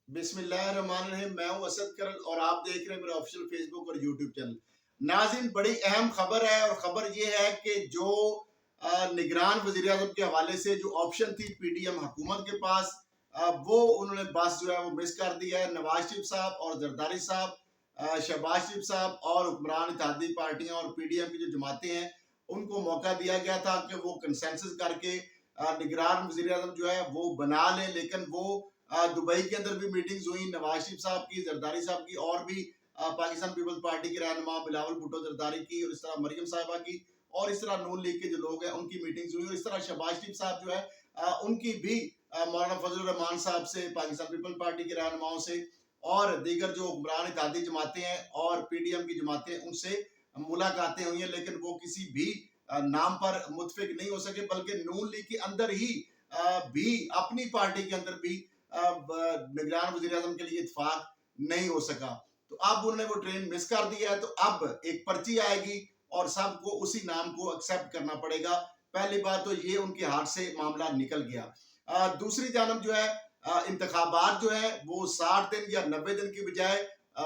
बिस्मिल्लाहिर्रहमानिर्रहीम। मैं हूं असद करल और आप देख रहे हैं मेरा ऑफिशियल फेसबुक और यूट्यूब चैनल। नाज़रीन, बड़ी अहम खबर है और खबर ये है कि जो निगरान वज़ीर आज़म के हवाले से जो ऑप्शन थी पीडीएम हुकूमत के पास, वो उन्होंने बस जो है वो मिस कर दिया है। नवाज शरीफ साहब और जरदारी साहब, शहबाज शरीफ साहब और हुक्मरान इत्तेहादी पार्टियां और पीडीएम की जो जमातें हैं उनको मौका दिया गया था कि वो कंसेंसस करके निगरान वज़ीर आज़म जो है वो बना लें, लेकिन वो दुबई के अंदर भी मीटिंग्स हुई नवाज शरीफ साहब की, जरदारी साहब की और भी पाकिस्तान पीपल्स पार्टी के रहनुमा बिलावल भुट्टो जरदारी की, और इस तरह मरियम साहिबा की, और इस तरह नून लीग के जो लोग हैं उनकी मीटिंग्स हुई, और इस तरह शहबाज शरीफ साहब जो है उनकी भी मौलाना फजल रहमान साहब से, पाकिस्तान पीपल्स पार्टी के रहनुमाओं से और दीगर जो हुक्मरान इत्तेहादी जमातें हैं और पीडीएम की जमातें हैं उनसे मुलाकातें हुई हैं, लेकिन वो किसी भी नाम पर मुतफिक नहीं हो सके, बल्कि नून लीग के अंदर ही भी अपनी पार्टी के अंदर भी निगरान वज़ीर आज़म के लिए इत्तेफाक नहीं हो सका। तो अब उन्होंने वो ट्रेन मिस कर दिया है, तो अब एक पर्ची आएगी और सबको उसी नाम को एक्सेप्ट करना पड़ेगा। पहली बात तो ये उनके हाथ से मामला निकल गया। दूसरी जानब जो है इंतखाबात जो है वो 60 दिन या 90 दिन की बजाय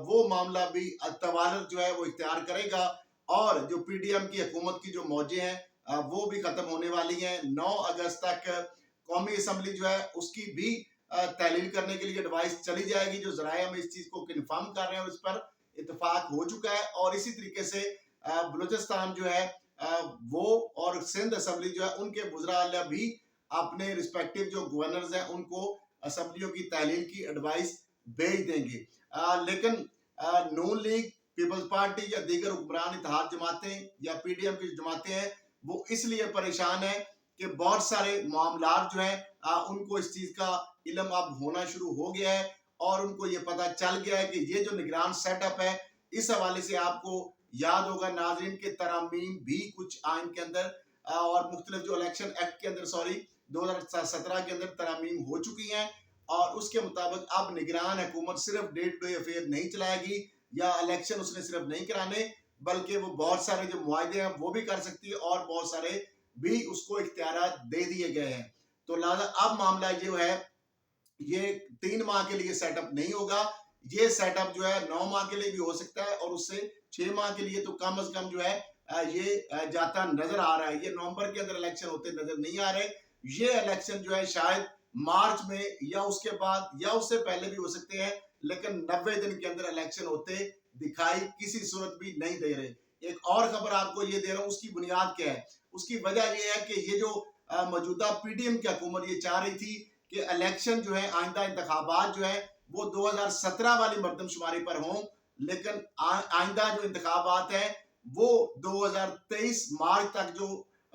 वो मामला भी तवालत जो है वो इख्तियार करेगा, और जो पीडीएम की हुकूमत की जो मौजें हैं वो भी खत्म होने वाली हैं। 9 अगस्त तक कौमी असम्बली जो है उसकी भी तहलील करने के लिए एडवाइस चली जाएगी। जो जराए हमें इस चीज को कन्फर्म कर रहे हैं और इस पर इतफाक हो चुका है, और इसी तरीके से बलूचिस्तान जो है वो और सिंध असम्बली जो है उनके बुज़रा आला भी अपने रिस्पेक्टिव जो गवर्नर्स हैं उनको असम्बलियों की तहलील की एडवाइस भेज देंगे। लेकिन नून लीग, पीपल्स पार्टी या दीगर हुक्मरान इत्तेहाद जमातें या पीडीएम की जमातें हैं वो इसलिए परेशान है कि बहुत सारे मामला जो है उनको इस चीज का इल्म अब होना शुरू हो गया है, और उनको ये पता चल गया है कि ये जो निगरान सेटअप है, इस हवाले से आपको याद होगा नाजरीन के तरामीम भी कुछ आइन के अंदर और मुख्तलिफ जो इलेक्शन एक्ट के अंदर 2017 के अंदर तरामीम हो चुकी हैं, और उसके मुताबिक अब निगरान हुकूमत सिर्फ डे टू डे अफेयर नहीं चलाएगी या इलेक्शन उसने सिर्फ नहीं कराने, बल्कि वो बहुत सारे जो मुआहदे हैं वो भी कर सकती है, और बहुत सारे भी उसको इख्तियारात दे दिए गए हैं। तो लिहाजा अब मामला जो है ये 3 माह के लिए सेटअप नहीं होगा, ये सेटअप जो है 9 माह के लिए भी हो सकता है, और उससे 6 माह के लिए तो कम अज कम जो है ये जाता नजर आ रहा है। ये नवंबर के अंदर इलेक्शन होते नजर नहीं आ रहे। ये इलेक्शन जो है शायद मार्च में या उसके बाद या उससे पहले भी हो सकते हैं, लेकिन 90 दिन के अंदर इलेक्शन होते दिखाई किसी सूरत भी नहीं दे रहे। एक और खबर आपको ये दे रहा हूँ, उसकी बुनियाद क्या है। उसकी वजह यह है कि ये जो मौजूदा पीडीएम की हुकूमत ये चाह रही थी कि इलेक्शन जो है आइंदा इंतखाबात जो है वो 2017 वाली मर्दमशुमारी पर हों, लेकिन आइंदा जो इंतखाबात है वो 2023 मार्च तक जो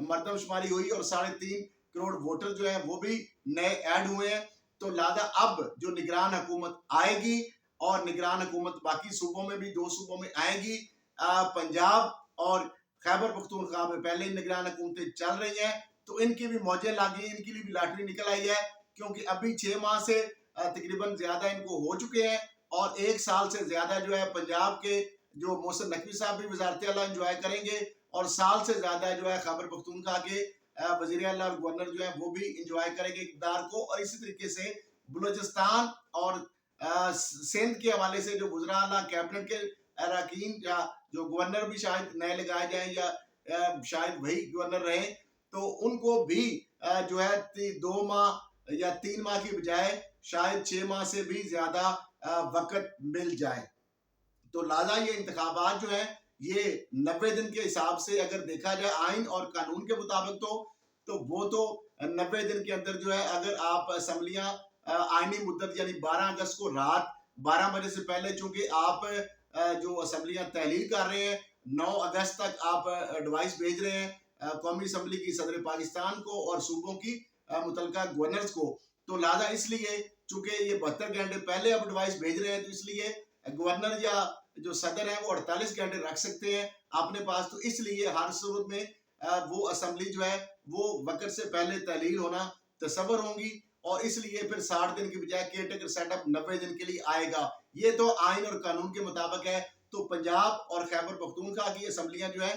मर्दमशुमारी हुई, और 3.5 करोड़ वोटर जो है वो भी नए ऐड हुए हैं। तो लिहाजा अब जो निगरान हुकूमत आएगी, और निगरान हुकूमत बाकी सूबों में भी 2 सूबों में आएगी, पंजाब और खैबर पख्तूनख्वा में पहले ही निगरान हुकूमतें चल रही हैं, तो इनकी भी मौजें लागी, इनकी भी लॉटरी निकल आई है, क्योंकि अभी 6 माह से तकरीबन ज्यादा इनको हो चुके हैं, और 1 साल से ज्यादा जो है पंजाब के जो मोहसिन नकवी साहब भी वजारत आला एंजॉय करेंगे, और साल से ज्यादा जो है खैबर पख्तूनख्वा के वजीर आला और गवर्नर जो है वो भी इंजॉय करेंगे इक़्तिदार को। और इसी तरीके से बलूचिस्तान और सिंध के हवाले से जो वज़ीर आला कैबिनेट के अरकान या जो गवर्नर भी शायद नए लगाए जाएं या शायद वही गवर्नर रहे, तो उनको भी जो है 2 माह या 3 माह की बजाय शायद 6 माह से भी ज्यादा वक्त मिल जाए। तो लिहाजा ये इंतखाबात जो है ये 90 दिन के हिसाब से अगर देखा जाए आइन और कानून के मुताबिक, तो वो तो 90 दिन के अंदर जो है अगर आप असम्बलियां आइनी मुद्दत यानी 12 अगस्त को रात 12 बजे से पहले, चूंकि आप जो असम्बलियां तहलील कर रहे हैं 9 अगस्त तक आप एडवाइस भेज रहे हैं कौमी असम्बली की सदर पाकिस्तान को और सूबों की मुतलका गवर्नर्स को, तो लिहाजा इसलिए चूंकि ये 72 घंटे पहले आप एडवाइस भेज रहे हैं, तो इसलिए गवर्नर या जो सदर है वो 48 घंटे रख सकते हैं अपने पास। तो इसलिए हर सूरत में वो असम्बली जो है वो वक्त से पहले तहलील होना तस्वर होंगी, और इसलिए फिर 60 दिन की बजाय केयरटेकर सेटअप 90 दिन के लिए आएगा। ये तो आइन और कानून के मुताबिक है। तो पंजाब और खैबर पख्तूनख्वा की असम्बलियां जो है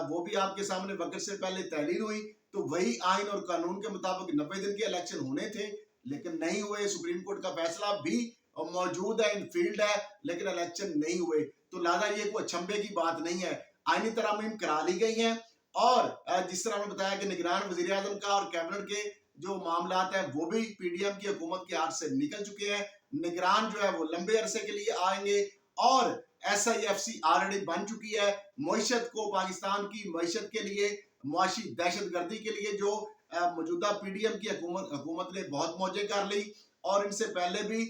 वो भी आपके सामने वक्त से पहले तहलील हुई, तो वही आइन और कानून के मुताबिक 90 दिन के इलेक्शन होने थे, लेकिन नहीं हुए। सुप्रीम कोर्ट का फैसला भी मौजूद है, इन फील्ड है, लेकिन इलेक्शन नहीं हुए। तो लिहाजा ये कोई अचंभे की बात नहीं है, आईनी तरमीम करा ली गई हैं। और जिस तरह हमने बताया कि निगरान वज़ीर आज़म का और कैबिनेट के जो मामलात हैं वो भी पीडीएम की हुकूमत के हाथ से निकल चुके हैं। निगरान जो है वो लंबे अरसे के लिए आएंगे और SIFC ऑलरेडी बन चुकी है। मईशत को, पाकिस्तान की मईशत के लिए, मुआशी दहशतगर्दी के लिए जो मौजूदा पीडीएम की हुकूमत ने बहुत मौजें कर ली, और इनसे पहले भी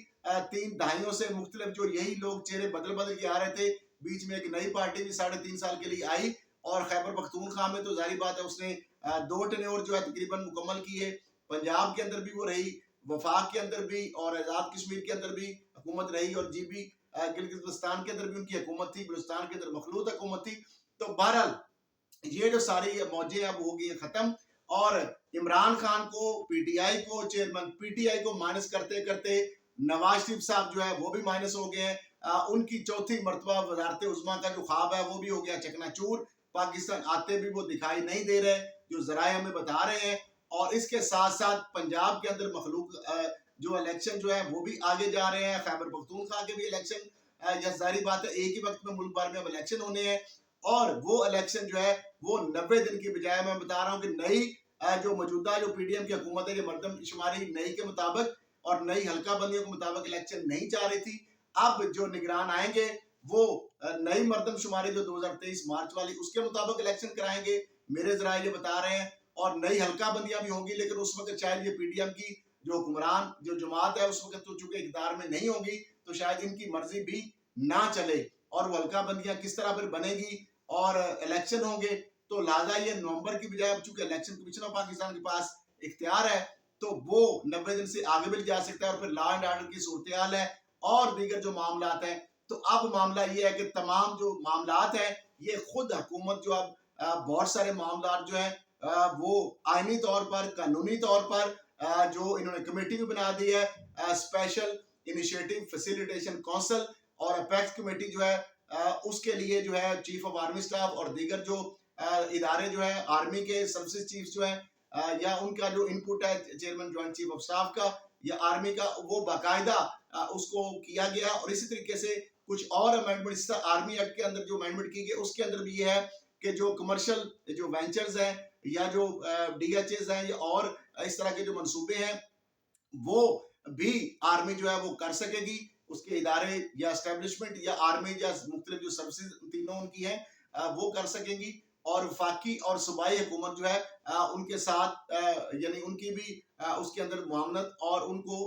3 दहाइयों से मुख्तलिफ जो यही लोग चेहरे बदल बदल के आ रहे थे। बीच में एक नई पार्टी भी 3.5 साल के लिए आई, और खैबर पख्तूनख्वा में तो जाहिर बात है उसने 2 टेन्योर जो है तकरीबन मुकम्मल किए। पंजाब के अंदर भी वो रही, वफाक के अंदर भी, और आज़ाद कश्मीर के अंदर भी हुकूमत रही, और GB गिलगित बल्तिस्तान के अंदर भी उनकी हुकूमत थी, बलूचिस्तान के अंदर मखलूत हुकूमत थी। तो बहरहाल ये जो सारी मौजें अब हो गई खत्म, और इमरान खान को, PTI को, चेयरमैन PTI को माइनस करते करते नवाज शरीफ साहब जो है वो भी माइनस हो गए हैं। उनकी चौथी मरतबा वज़ारत उज़्मा का जो ख्वाब है वो भी हो गया चकनाचूर। पाकिस्तान आते भी वो दिखाई नहीं दे रहे, जो ज़राए हमें बता रहे हैं। और इसके साथ साथ पंजाब के अंदर मखलूक जो इलेक्शन जो है वो भी आगे जा रहे हैं। खैबर पख्तूनख्वा के भी इलेक्शन, जाहिर बात है एक ही वक्त में मुल्क भर में अब इलेक्शन होने हैं, और वो इलेक्शन जो है वो 90 दिन की बजाय, मैं बता रहा हूँ कि नई जो मौजूदा जो पीडीएम की हुकूमत है, ये मरदमशुमारी नई के मुताबिक और नई हल्का बंदियों के मुताबिक इलेक्शन नहीं चाह रही थी। अब जो निगरान आएंगे वो नई मरदमशुमारी जो 2023 मार्च वाली, उसके मुताबिक इलेक्शन कराएंगे, मेरे जराए ये बता रहे हैं। और नई हल्का बंदियां भी होंगी, लेकिन उस वक्त शायद ये पीडीएम की जो हुक्मरान जो जमात है उस वक्त तो चूंकि इक़्तिदार में नहीं होगी, तो शायद इनकी मर्जी भी ना चले, और वो हल्का बंदियां किस तरह फिर बनेगी और इलेक्शन होंगे। तो लिहाजा ये नवंबर की बजाय, अब चूंकि इलेक्शन कमीशन ऑफ पाकिस्तान के पास इख्तियार है, तो वो 90 दिन से आगे भी जा सकता है। और फिर लॉ एंड ऑर्डर की सूरत हाल है और दीगर जो मामलात हैं, तो अब मामला ये है कि तमाम जो मामलात हैं ये खुद हुकूमत जो अब बहुत सारे मामलात जो है वो आईनी तौर पर, कानूनी तौर पर जो इन्होंने कमेटी भी बना दी है, स्पेशल इनिशिएटिव फैसिलिटेशन काउंसिल, और अपेक्स कमेटी जो है उसके लिए जो है चीफ ऑफ आर्मी स्टाफ और दीगर जो इदारे जो है आर्मी के सर्विसेज चीफ जो है या उनका जो इनपुट है chairman joint chief of staff का या आर्मी का, वो बाकायदा उसको किया गया। और इसी तरीके से कुछ और अमेंडमेंट आर्मी एक्ट के अंदर जो अमेंडमेंट की गई उसके अंदर भी ये है कि जो कमर्शियल जो वेंचर्स हैं या जो DHAs हैं या और इस तरह के जो मंसूबे हैं वो भी आर्मी जो है वो कर सकेगी। उसके इदारे या एस्टेब्लिशमेंट या आर्मी या मुख्तलिफ जो सर्विसेज तीनों उनकी हैं वो कर सकेंगी। और वफाकी और सूबाई हुकूमत जो है उनके साथ यानी उनकी भी उसके अंदर मुआवनत और उनको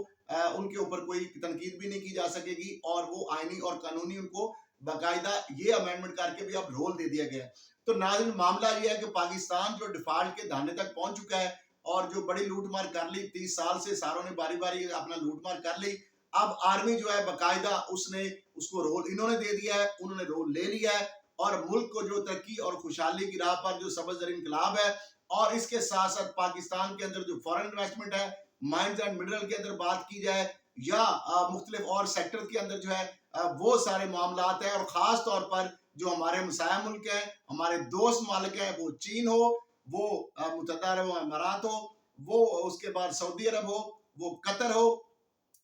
उनके ऊपर कोई तनकीद भी नहीं की जा सकेगी, और वो आईनी और कानूनी उनको बाकायदा ये अमेंडमेंट करके भी अब रोल दे दिया गया है। तो नाज़रीन मामला ये है कि पाकिस्तान जो डिफॉल्ट के दाने तक पहुंच चुका है और जो बड़ी लूटमार कर ली 30 साल से, सारों ने बारी बारी अपना लूटमार कर ली। अब आर्मी जो है बाकायदा उसने उसको रोल इन्होंने दे दिया है, उन्होंने रोल ले लिया है, और मुल्क को जो तरक्की और खुशहाली की राह पर जो सबज ज़र इनकलाब है, और इसके साथ साथ पाकिस्तान के अंदर जो फॉरेन इन्वेस्टमेंट है, माइंस एंड मिनरल के अंदर बात की जाए या मुख्तलिफ और सेक्टर के अंदर जो है वो सारे मामलात हैं। और ख़ास तौर पर जो हमारे मसाया मुल्क हैं, हमारे दोस्त मालिक हैं, वो चीन हो, वो मुत्तहदा अरब अमारात हो, वो उसके बाद सऊदी अरब हो, वो कतर हो,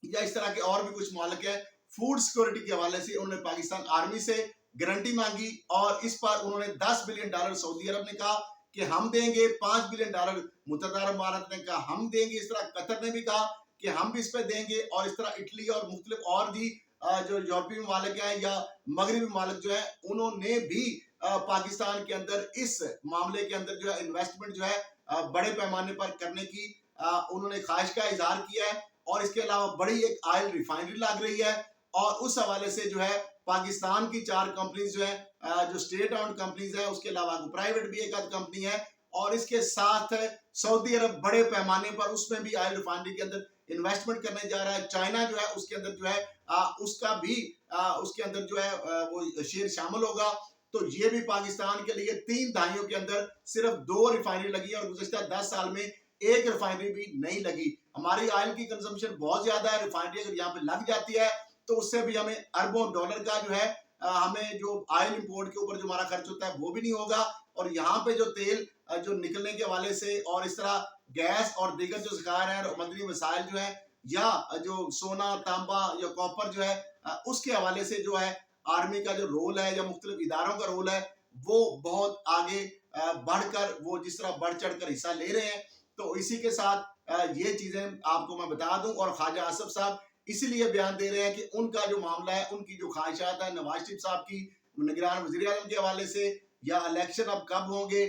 या इस तरह के और भी कुछ मालिक हैं। फूड सिक्योरिटी के हवाले से उन्होंने पाकिस्तान आर्मी से गारंटी मांगी, और इस पर उन्होंने $10 बिलियन सऊदी अरब ने कहा कि हम देंगे, $5 बिलियन मुत्तहदा अरब अमारात ने कहा हम देंगे, इस तरह कतर ने भी कहा कि हम भी इस पे देंगे, और इस तरह इटली और मुख्तलिफ और भी जो यूरोपीय ममालिक हैं या मगरबी ममालिक जो है उन्होंने भी पाकिस्तान के अंदर इस मामले के अंदर जो है इन्वेस्टमेंट जो है बड़े पैमाने पर करने की उन्होंने ख्वाहिश का इजहार किया है। और इसके अलावा बड़ी एक ऑयल रिफाइनरी लग रही है, और उस हवाले से जो है पाकिस्तान की 4 कंपनीज जो है जो स्टेट ओन्ड कंपनीज है, उसके अलावा प्राइवेट भी एक आध कंपनी है, और इसके साथ सऊदी अरब बड़े पैमाने पर उसमें भी ऑयल रिफाइनरी के अंदर इन्वेस्टमेंट करने जा रहा है। चाइना जो है उसके अंदर जो है उसका भी उसके अंदर जो है वो शेयर शामिल होगा। तो ये भी पाकिस्तान के लिए 3 दहाइयों के अंदर सिर्फ 2 रिफाइनरी लगी है, और गुज़श्ता 10 साल में एक रिफाइनरी भी नहीं लगी। हमारी ऑयल की कंजम्पशन बहुत ज्यादा है, रिफाइनरी अगर यहाँ पे लग जाती है तो उससे भी हमें अरबों डॉलर का जो है हमें जो ऑयल इंपोर्ट के ऊपर जो हमारा खर्च होता है वो भी नहीं होगा। और यहाँ पे जो तेल जो निकलने के हवाले से और इस तरह गैस और दीगर जो ज़खायर है और मदनी वसाइल जो है या जो सोना तांबा या कॉपर जो है उसके हवाले से जो है आर्मी का जो रोल है या मुख्तलिफ इदारों का रोल है वो बहुत आगे बढ़कर वो जिस तरह बढ़ चढ़ कर हिस्सा ले रहे हैं। तो इसी के साथ ये चीजें आपको मैं बता दूं, और ख्वाजा आसिफ साहब इसीलिए बयान दे रहे हैं कि उनका जो मामला है, उनकी जो ख्वाहिशात है नवाज शरीफ साहब की निगरान वज़ीर आज़म के हवाले से, या इलेक्शन अब कब होंगे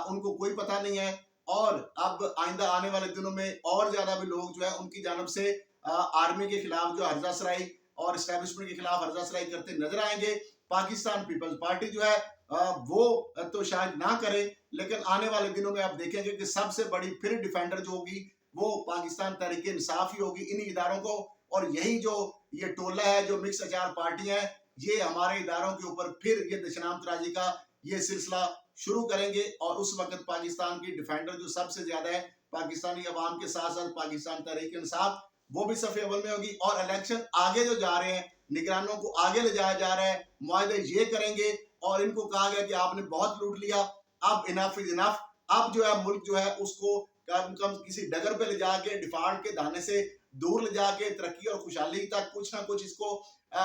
उनको कोई पता नहीं है। और अब आइंदा आने वाले दिनों में और ज्यादा भी लोग जो है उनकी जानब से आर्मी के खिलाफ जो हर्जा सराई और एस्टेब्लिशमेंट के खिलाफ हर्जा सराई करते नजर आएंगे। पाकिस्तान पीपल्स पार्टी जो है वो तो शायद ना करे, लेकिन आने वाले दिनों में आप देखेंगे कि सबसे बड़ी फिर डिफेंडर जो होगी वो पाकिस्तान तहरीक इंसाफ ही होगी इन्हीं इदारों को। और यही जो ये टोला है, जो मिक्स अचार पार्टियां हैं, ये हमारे इदारों के ऊपर फिर ये दशनाम तराजी का ये सिलसिला शुरू करेंगे। और उस वक्त पाकिस्तान की डिफेंडर जो सबसे ज्यादा है पाकिस्तानी अवाम के साथ साथ पाकिस्तान तहरीक इंसाफ, वो भी सफ़े अव्वल में होगी। और इलेक्शन आगे जो जा रहे हैं, निगरानों को आगे ले जाया जा रहा है, मुआहदे ये करेंगे और इनको कहा गया कि आपने बहुत लूट लिया, अब इनफ इज इनफ। अब जो है मुल्क जो है उसको कम कम किसी डगर पे ले जाके डिफाल्ट के दाने से दूर ले जाके तरक्की और खुशहाली तक कुछ ना कुछ इसको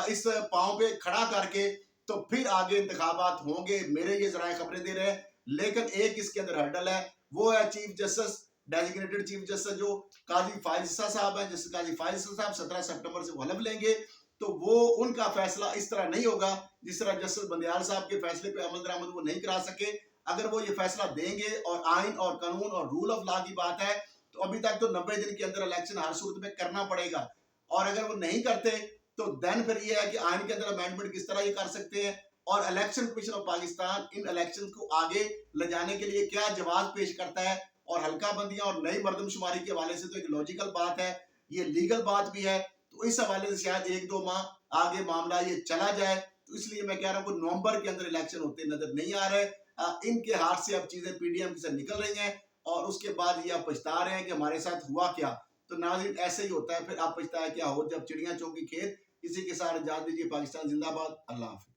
इस पांव पे खड़ा करके तो फिर आगे इंतखाबात होंगे, मेरे ये जराए खबरें दे रहे हैं। लेकिन एक इसके अंदर हर्डल है, वो है chief justice, designated chief justice जो काजी फाइज साहब हैं। जैसे काजी फाइज साहब 17 सितंबर से वो हलफ लेंगे, तो वो उनका फैसला इस तरह नहीं होगा जिस तरह जस्टिस बंदयाल साहब के फैसले पे अमल दरामद वो नहीं करा सके। अगर वो ये फैसला देंगे और आइन और कानून और रूल ऑफ लॉ की बात है, तो अभी तक तो 90 दिन के अंदर इलेक्शन हर सूरत में करना पड़ेगा। और अगर वो नहीं करते तो देन फिर ये है कि आइन के अंदर अमेंडमेंट किस तरह ये कर सकते हैं, और election commission of Pakistan in election को आगे ले जाने के लिए क्या जवाब पेश करता है। और हल्का बंदियां और नई मर्दमशुमारी के हवाले से तो एक लॉजिकल बात है, ये लीगल बात भी है। तो इस हवाले से शायद 1-2 माह आगे मामला ये चला जाए। तो इसलिए मैं कह रहा हूँ नवंबर के अंदर इलेक्शन होते नजर नहीं आ रहे। इनके हाथ से अब चीजें पीडीएम से निकल रही हैं, और उसके बाद ये आप पछता रहे हैं कि हमारे साथ हुआ क्या। तो नाज़रीन ऐसे ही होता है, फिर आप पछताया क्या हो जब चिड़ियां चौंकी खेत। इसी के साथ इजाजत दीजिए। पाकिस्तान जिंदाबाद। अल्लाह हाफिज।